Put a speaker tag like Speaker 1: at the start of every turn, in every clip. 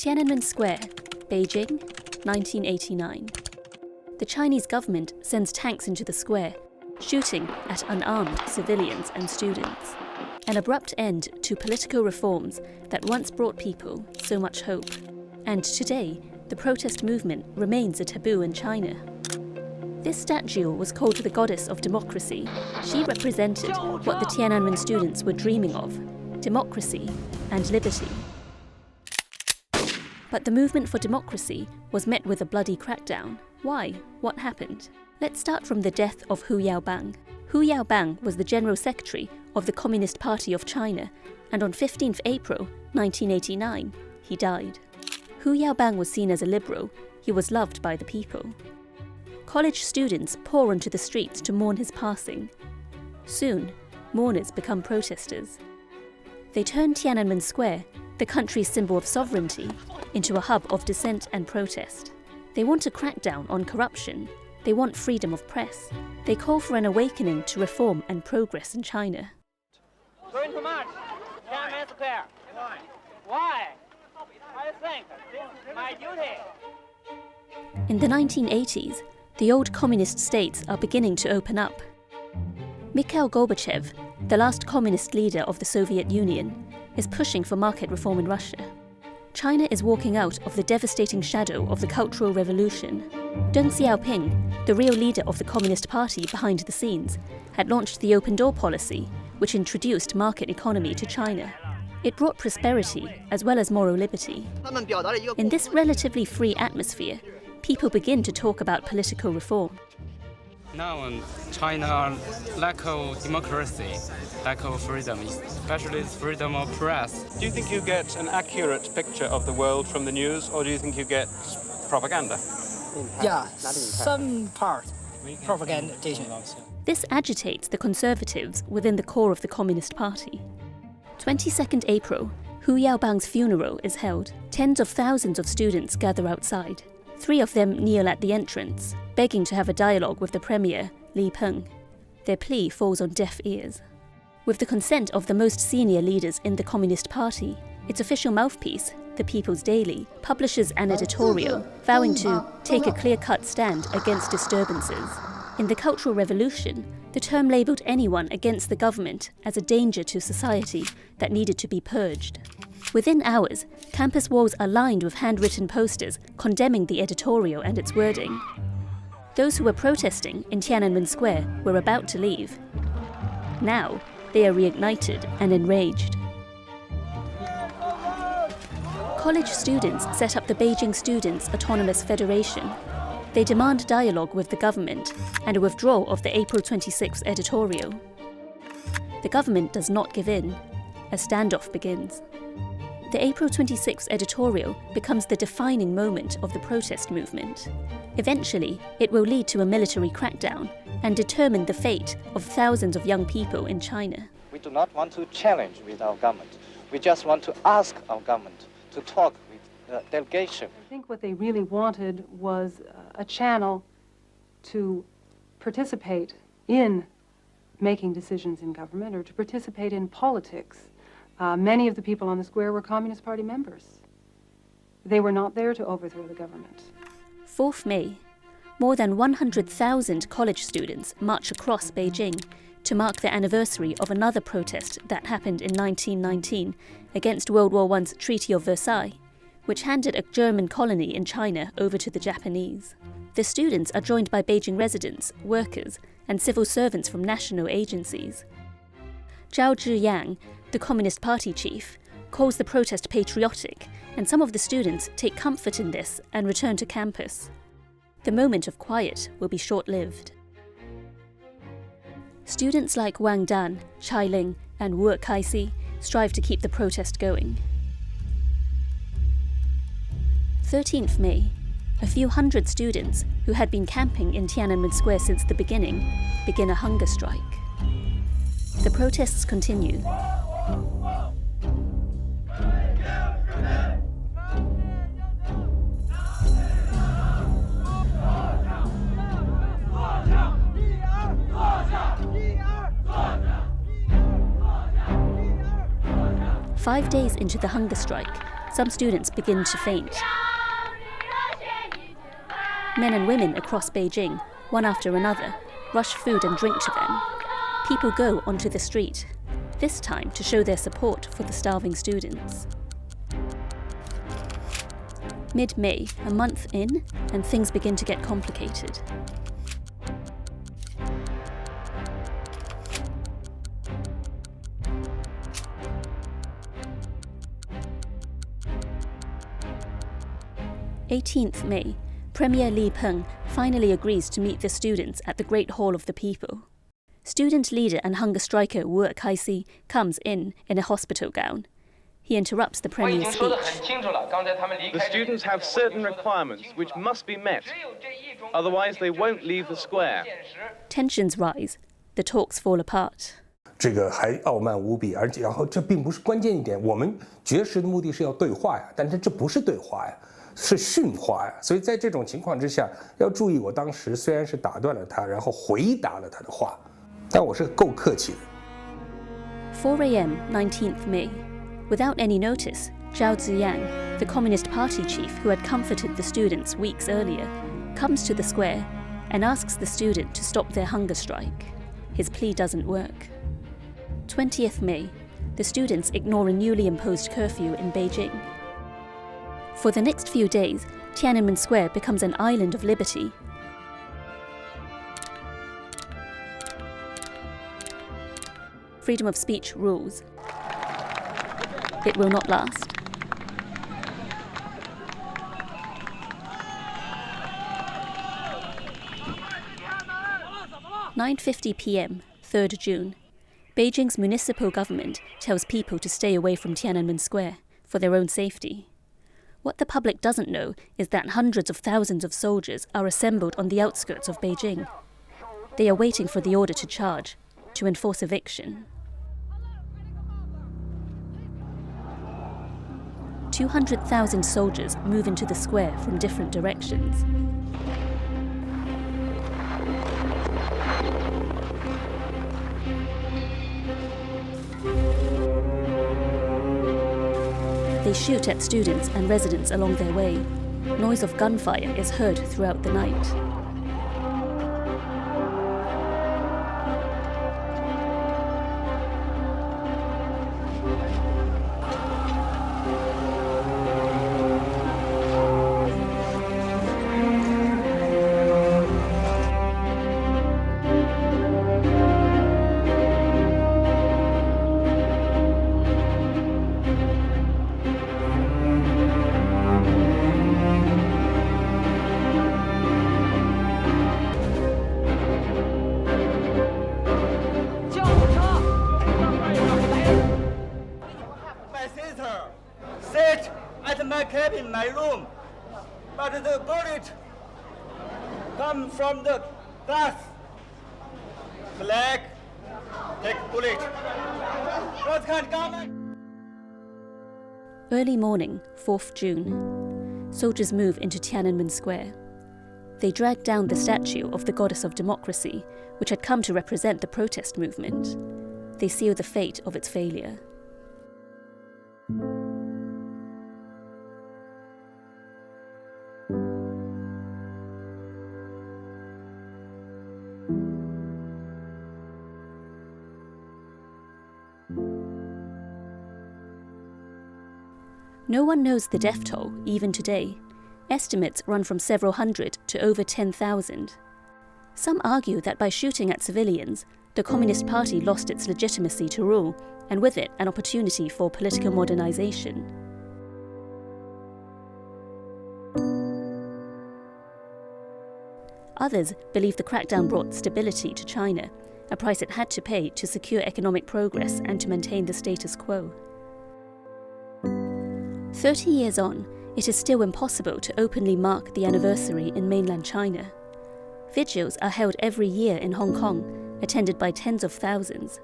Speaker 1: Tiananmen Square, Beijing, 1989. The Chinese government sends tanks into the square, shooting at unarmed civilians and students. An abrupt end to political reforms that once brought people so much hope. And today, the protest movement remains a taboo in China. This statue was called the Goddess of Democracy. She represented what the Tiananmen students were dreaming of: democracy and liberty. But the movement for democracy was met with a bloody crackdown. Why? What happened? Let's start from the death of Hu Yaobang. Hu Yaobang was the General Secretary of the Communist Party of China, and on 15th April 1989, he died. Hu Yaobang was seen as a liberal. He was loved by the people. College students pour onto the streets to mourn his passing. Soon, mourners become protesters. They turn Tiananmen Square, the country's symbol of sovereignty, into a hub of dissent and protest. They want a crackdown on corruption. They want freedom of press. They call for an awakening to reform and progress in China.
Speaker 2: Going to march, Tiananmen Square. Why? I think this is my duty.
Speaker 1: In the 1980s, the old communist states are beginning to open up. Mikhail Gorbachev, the last communist leader of the Soviet Union, is pushing for market reform in Russia. China is walking out of the devastating shadow of the Cultural Revolution. Deng Xiaoping, the real leader of the Communist Party behind the scenes, had launched the Open Door policy, which introduced market economy to China. It brought prosperity as well as moral liberty. In this relatively free atmosphere, people begin to talk about political reform.
Speaker 3: Now in China, lack of democracy, lack of freedom, especially freedom of press.
Speaker 4: Do you think you get an accurate picture of the world from the news, or do you think you get propaganda?
Speaker 5: Yeah, some part propaganda.
Speaker 1: This agitates the conservatives within the core of the Communist Party. 22nd April, Hu Yaobang's funeral is held. Tens of thousands of students gather outside. 3 of them kneel at the entrance, begging to have a dialogue with the premier, Li Peng. Their plea falls on deaf ears. With the consent of the most senior leaders in the Communist Party, its official mouthpiece, the People's Daily, publishes an editorial vowing to take a clear-cut stand against disturbances. In the Cultural Revolution, the term labelled anyone against the government as a danger to society that needed to be purged. Within hours, campus walls are lined with handwritten posters condemning the editorial and its wording. Those who were protesting in Tiananmen Square were about to leave. Now, they are reignited and enraged. College students set up the Beijing Students' Autonomous Federation. They demand dialogue with the government and a withdrawal of the April 26 editorial. The government does not give in. A standoff begins. The April 26 editorial becomes the defining moment of the protest movement. Eventually, it will lead to a military crackdown and determine the fate of thousands of young people in China.
Speaker 6: We do not want to challenge with our government. We just want to ask our government to talk with the delegation.
Speaker 7: I think what they really wanted was a channel to participate in making decisions in government or to participate in politics. Many of the people on the square were Communist Party members. They were not there to overthrow the government.
Speaker 1: 4th May. More than 100,000 college students march across Beijing to mark the anniversary of another protest that happened in 1919 against World War I's Treaty of Versailles, which handed a German colony in China over to the Japanese. The students are joined by Beijing residents, workers, and civil servants from national agencies. Zhao Zhiyang, the Communist Party chief, calls the protest patriotic, and some of the students take comfort in this and return to campus. The moment of quiet will be short-lived. Students like Wang Dan, Chai Ling, and Wu Kaixi strive to keep the protest going. 13th May. A few hundred students who had been camping in Tiananmen Square since the beginning begin a hunger strike. The protests continue. 5 days into the hunger strike, some students begin to faint. Men and women across Beijing, one after another, rush food and drink to them. People go onto the street, this time to show their support for the starving students. Mid-May, a month in, and things begin to get complicated. May, Premier Li Peng finally agrees to meet the students at the Great Hall of the People. Student leader and hunger striker Wu Kaixi comes in a hospital gown. He interrupts the Premier's speech.
Speaker 8: The students have certain requirements which must be met, otherwise they won't leave the square.
Speaker 1: Tensions rise. The talks fall apart.
Speaker 9: 这个还傲慢无比，而且然后这并不是关键一点。我们绝食的目的是要对话呀，但是这不是对话呀，是训话呀。所以在这种情况之下，要注意，我当时虽然是打断了他，然后回答了他的话，但我是够客气的。
Speaker 1: 4 a.m. 19th May. Without any notice, Zhao Ziyang, the Communist Party chief who had comforted the students weeks earlier, comes to the square and asks the student to stop their hunger strike. His plea doesn't work. 20th May, the students ignore a newly imposed curfew in Beijing. For the next few days, Tiananmen Square becomes an island of liberty. Freedom of speech rules. It will not last. "9:50 p.m., 3rd June. Beijing's municipal government tells people to stay away from Tiananmen Square for their own safety. What the public doesn't know is that hundreds of thousands of soldiers are assembled on the outskirts of Beijing. They are waiting for the order to charge, to enforce eviction. 200,000 soldiers move into the square from different directions. They shoot at students and residents along their way. Noise of gunfire is heard throughout the night.
Speaker 10: Sit at my cabin, my room, but the bullet come from the glass. Flag, take bullet. What kind of government?
Speaker 1: Early morning, 4th June. Soldiers move into Tiananmen Square. They drag down the statue of the goddess of democracy, which had come to represent the protest movement. They seal the fate of its failure. No one knows the death toll, even today. Estimates run from several hundred to over 10,000. Some argue that by shooting at civilians, the Communist Party lost its legitimacy to rule, and with it, an opportunity for political modernization. Others believe the crackdown brought stability to China, a price it had to pay to secure economic progress and to maintain the status quo. 30 years on, it is still impossible to openly mark the anniversary in mainland China. Vigils are held every year in Hong Kong, attended by tens of thousands.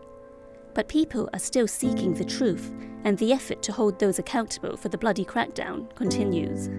Speaker 1: But people are still seeking the truth, and the effort to hold those accountable for the bloody crackdown continues.